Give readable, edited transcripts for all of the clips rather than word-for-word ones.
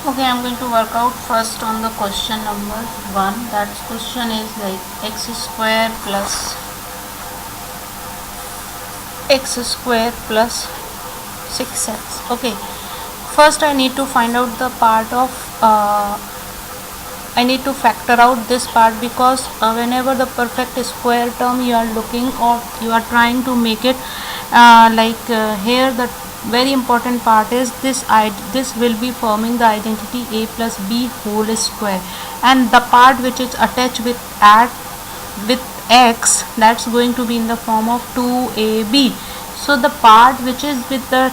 Okay, I'm going to work out first on the question number 1. That question is like x square plus 6x. Okay, first I need to find out the part of I need to factor out this part, because whenever the perfect square term you are looking or you are trying to make it here, the very important part is this will be forming the identity a plus b whole square, and the part which is attached with x, that's going to be in the form of 2ab. So the part which is with the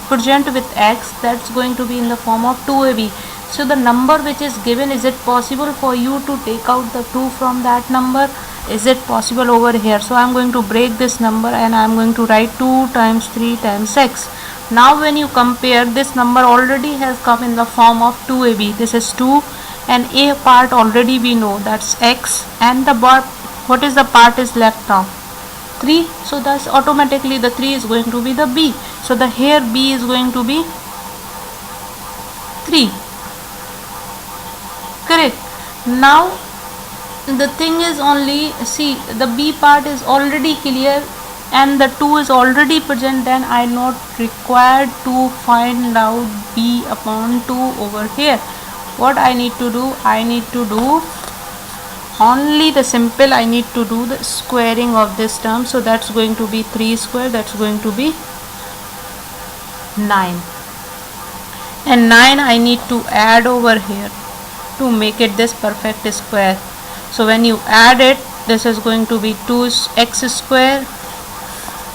present with x, that's going to be in the form of 2ab. So the number which is given, is it possible for you to take out the 2 from that number? Is it possible over here? So I am going to break this number and I am going to write 2 times 3 times x. Now when you compare, this number already has come in the form of 2ab. This is 2 and a part already we know, that's x, and the bar, what is the part is left now? 3. So thus automatically the 3 is going to be the b. So the here b is going to be 3. Correct. Now the thing is only, see, the b part is already clear and the 2 is already present, then I not required to find out b upon 2 over here. What I need to do, I need to do only the simple, I need to do the squaring of this term. So that's going to be 3 square, that's going to be 9, and 9 I need to add over here to make it this perfect square. So when you add it, this is going to be 2x square,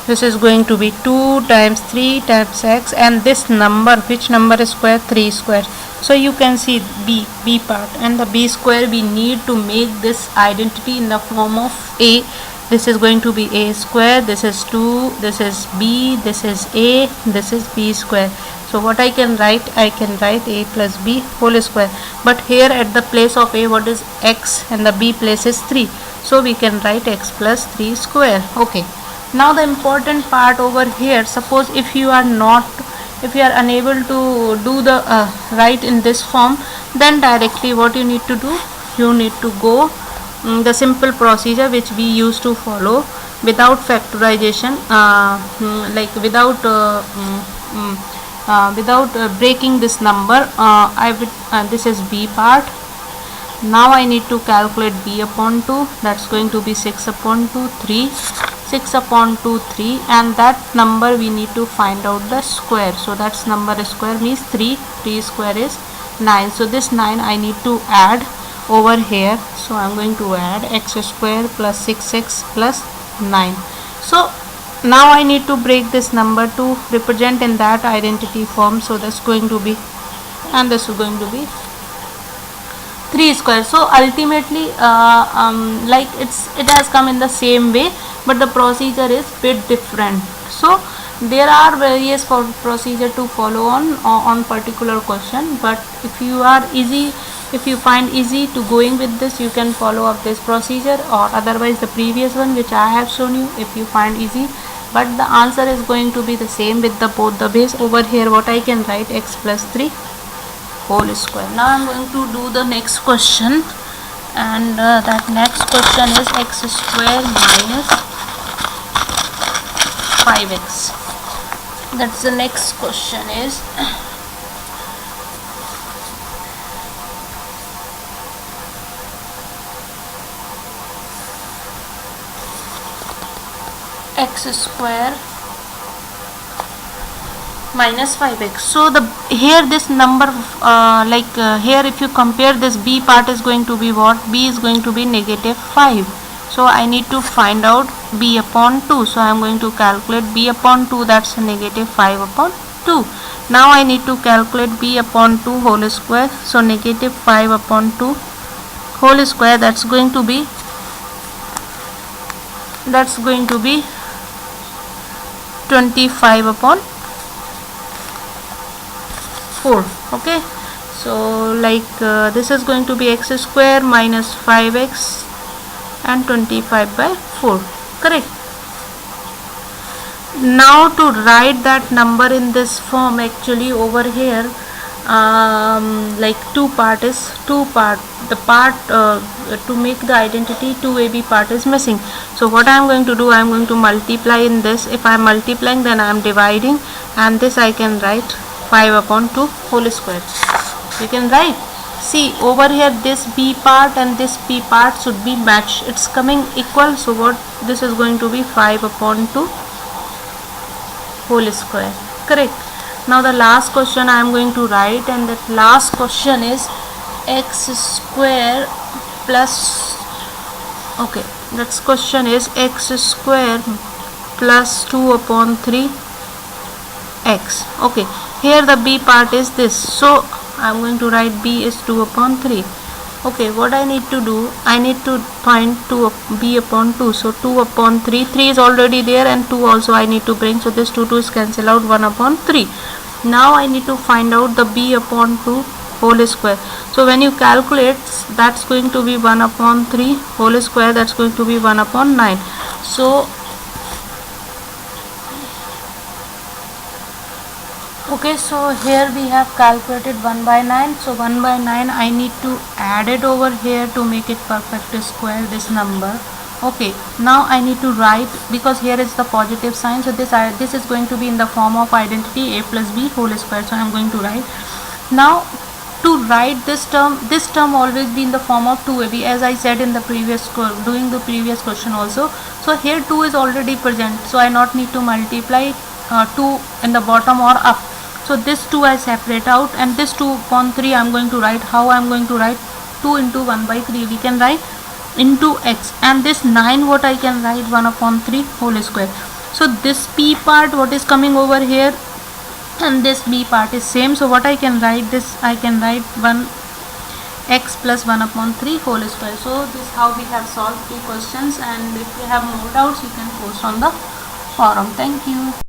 this is going to be 2 times 3 times x, and this number, which number is square? 3 square. So you can see b part, and the b square we need to make this identity in the form of a. This is going to be a square, this is 2, this is b, this is a, this is b square. So what I can write, I can write a plus b whole square, but here at the place of a, what is x, and the b place is 3, so we can write x plus 3 square. Okay, now the important part over here, suppose if you are unable to do the write in this form, then directly what you need to do, you need to go the simple procedure which we used to follow without factorization, without breaking this number. This is b part. Now I need to calculate b upon 2, that's going to be 6 upon 2, 3, 6 upon 2, 3, and that number we need to find out the square. So that's number square means 3 square is 9. So this 9 I need to add over here. So I'm going to add x square plus 6x plus 9. So now I need to break this number to represent in that identity form. So that's going to be, and this is going to be 3 square. So ultimately it has come in the same way, but the procedure is bit different. So there are various procedure to follow on particular question, but if you find easy to going with this, you can follow up this procedure, or otherwise the previous one which I have shown you, if you find easy. But the answer is going to be the same with both the base. Over here what I can write, x plus 3 whole square. Now I'm going to do the next question, and that next question is x square minus 5x. That's the next question is x square minus 5x. So here this number here if you compare, this b part is going to be what? B is going to be negative 5. So I need to find out b upon 2. So I am going to calculate b upon 2, that's negative 5 upon 2. Now I need to calculate b upon 2 whole square. So negative 5 upon 2 whole square, that's going to be 25 upon 4. Okay, so this is going to be x square minus 5x and 25 by 4. Correct. Now to write that number in this form, actually over here like two part, the part to make the identity 2ab part is missing. So what I am going to do, I am going to multiply in this. If I am multiplying, then I am dividing, and this I can write 5/2 whole square. We can write, see over here, this b part and this p part should be matched, it's coming equal. So what this is going to be 5/2 whole square, correct. Now the last question I am going to write, and that last question is x square plus, okay, next question is x square plus 2/3 x. Okay, here the b part is this, so I am going to write b is 2/3. Okay, what I need to do, I need to find b/2. So 2/3, 3 is already there, and 2 also I need to bring, so this 2 is cancel out, 1/3. Now I need to find out the b/2 whole square. So when you calculate, that's going to be 1/3 whole square, that's going to be 1/9. So okay, so here we have calculated 1/9. So 1/9 I need to add it over here to make it perfect square, this number. Okay, now I need to write, because here is the positive sign, so this is going to be in the form of identity a plus b whole square. So I am going to write, now to write this term always be in the form of 2ab, as I said in the previous doing the previous question also. So here 2 is already present, so I not need to multiply 2 in the bottom or up. So this 2 I separate out, and this 2/3 I am going to write. How I am going to write? 2 into 1/3 we can write into x, and this 9 what I can write, 1/3 whole square. So this p part what is coming over here, and this b part is same. So what I can write, this I can write 1x plus 1/3 whole square. So this is how we have solved two questions, and if you have more doubts you can post on the forum. Thank you.